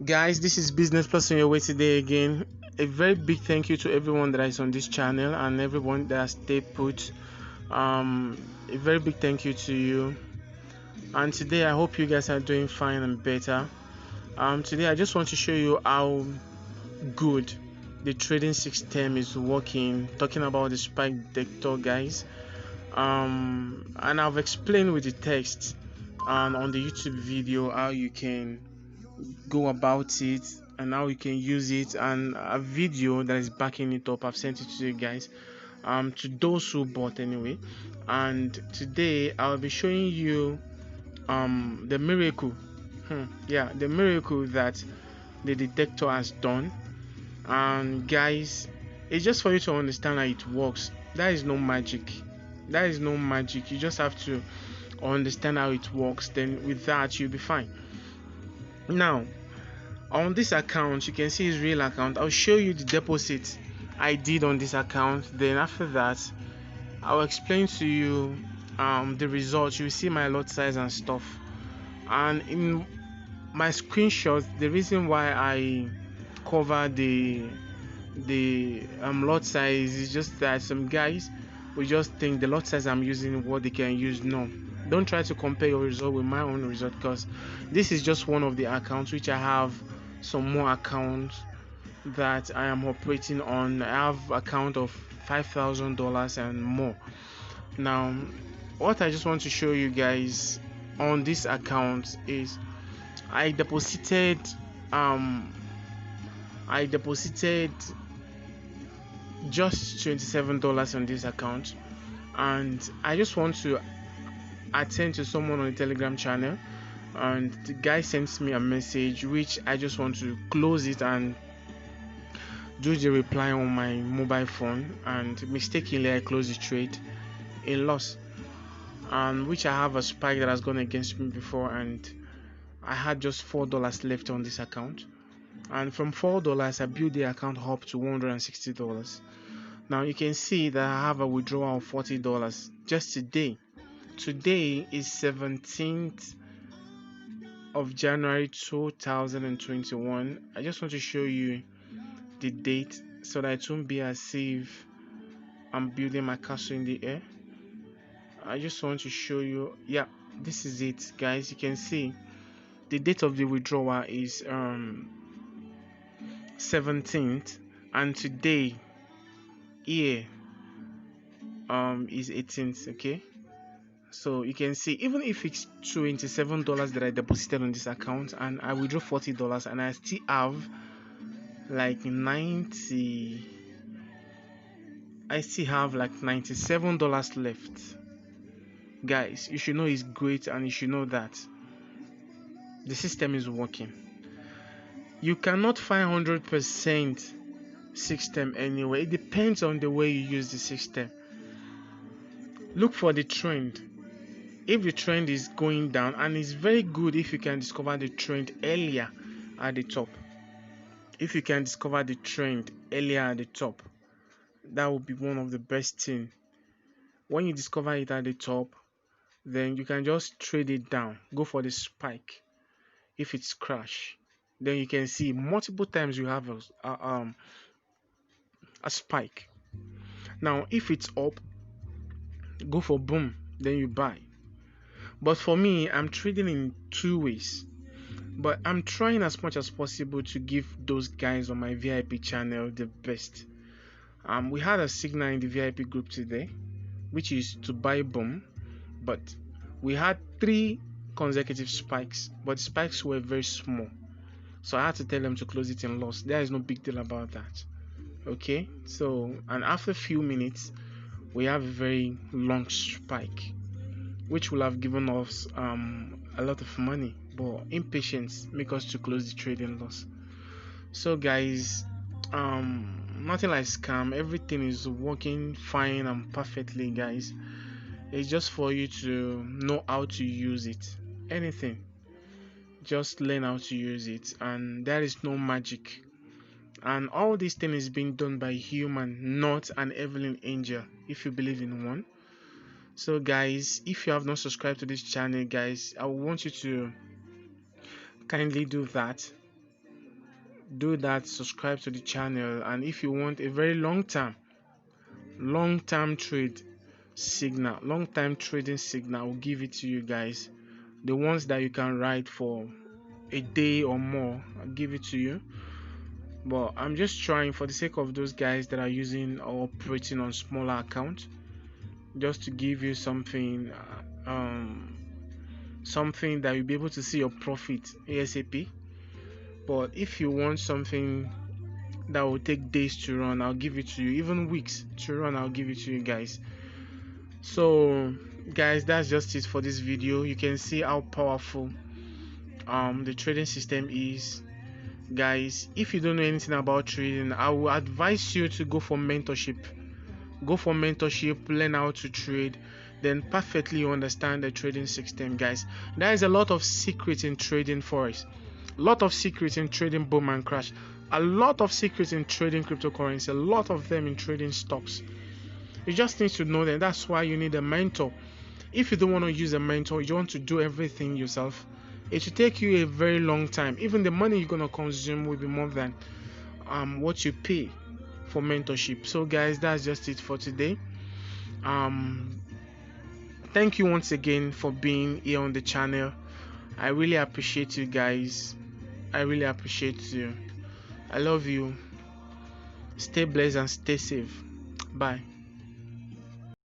Guys, this is Business Plus on your way today again. A very big thank you to everyone that is on this channel and everyone that has stayed put. A very big thank you to you. And today I hope you guys are doing fine and better. Today I just want to show you how good the trading system is working. Talking about the spike detector, guys. And I've explained with the text and on the YouTube video how you can go about it and how you can use it, and a video that is backing it up. I've sent it to you guys, to those who bought anyway. And today I'll be showing you the miracle, the miracle that the detector has done. And guys, it's just for you to understand how it works. That is no magic. That is no magic. You just have to understand how it works, then with that you'll be fine. Now, on this account, you can see his real account. I'll show you the deposit I did on this account. Then after that, I'll explain to you the results. You will see my lot size and stuff. And in my screenshots, the reason why I cover the lot size is just that some guys will just think the lot size I'm using what they can use. No, don't try to compare your result with my own result, because this is just one of the accounts, which I have some more accounts that I am operating on. I have account of $5,000 and more. Now, what I just want to show you guys on this account is I deposited um I deposited just $27 on this account, and I just want to attend to someone on the Telegram channel, and the guy sends me a message which I just want to close it and do the reply on my mobile phone, and mistakenly I close the trade in loss, and which I have a spike that has gone against me before, and I had just $4 left on this account, and from $4 I built the account up to $160. Now you can see that I have a withdrawal of $40 just today. Today is 17th of January 2021. I just want to show you the date so that it won't be as if I'm building my castle in the air. I just want to show you, yeah, this is it, guys. You can see the date of the withdrawal is 17th, and today here is 18th. Okay, so you can see, even if it's $27 that I deposited on this account and I withdraw $40, and I still have like 90, I still have like $97 left. Guys, you should know it's great, and you should know that the system is working. You cannot find 100% system anywhere. It depends on the way you use the system. Look for the trend. If the trend is going down, and it's very good if you can discover the trend earlier at the top. If you can discover the trend earlier at the top, that would be one of the best thing. When you discover it at the top, then you can just trade it down, go for the spike. If it's crash, then you can see multiple times you have a spike. Now if it's up, go for boom, then you buy. But for me, I'm trading in two ways, but I'm trying as much as possible to give those guys on my VIP channel the best. We had a signal in the VIP group today, which is to buy boom, but we had 3 consecutive spikes, but the spikes were very small, so I had to tell them to close it in loss. There is no big deal about that. Okay, so, and after a few minutes we have a very long spike, which will have given us a lot of money, but impatience make us to close the trade in loss. So guys, nothing like scam. Everything is working fine and perfectly, guys. It's just for you to know how to use it. Anything, just learn how to use it, and there is no magic. And all this thing is being done by human, not an evelyn angel, if you believe in one. So guys, if you have not subscribed to this channel, guys, I want you to kindly do that. do that, subscribe to the channel, and if you want a very long term trade signal, long time trading signal, I'll give it to you guys. The ones that you can ride for a day or more, I'll give it to you. But I'm just trying for the sake of those guys that are using or operating on smaller accounts, just to give you something, something that you'll be able to see your profit ASAP. But if you want something that will take days to run, I'll give it to you. Even weeks to run, I'll give it to you guys. So guys, that's just it for this video. You can see how powerful the trading system is. Guys, if you don't know anything about trading, I will advise you to go for mentorship. Learn how to trade, then perfectly understand the trading system. Guys, there is a lot of secrets in trading forex, a lot of secrets in trading boom and crash, a lot of secrets in trading cryptocurrency, a lot of them in trading stocks. You just need to know them. That's why you need a mentor. If you don't want to use a mentor, you want to do everything yourself, it will take you a very long time. Even the money you're going to consume will be more than what you pay for mentorship. So guys, that's just it for today. Thank you once again for being here on the channel. I really appreciate you guys. I really appreciate you. I love you. Stay blessed and stay safe. Bye.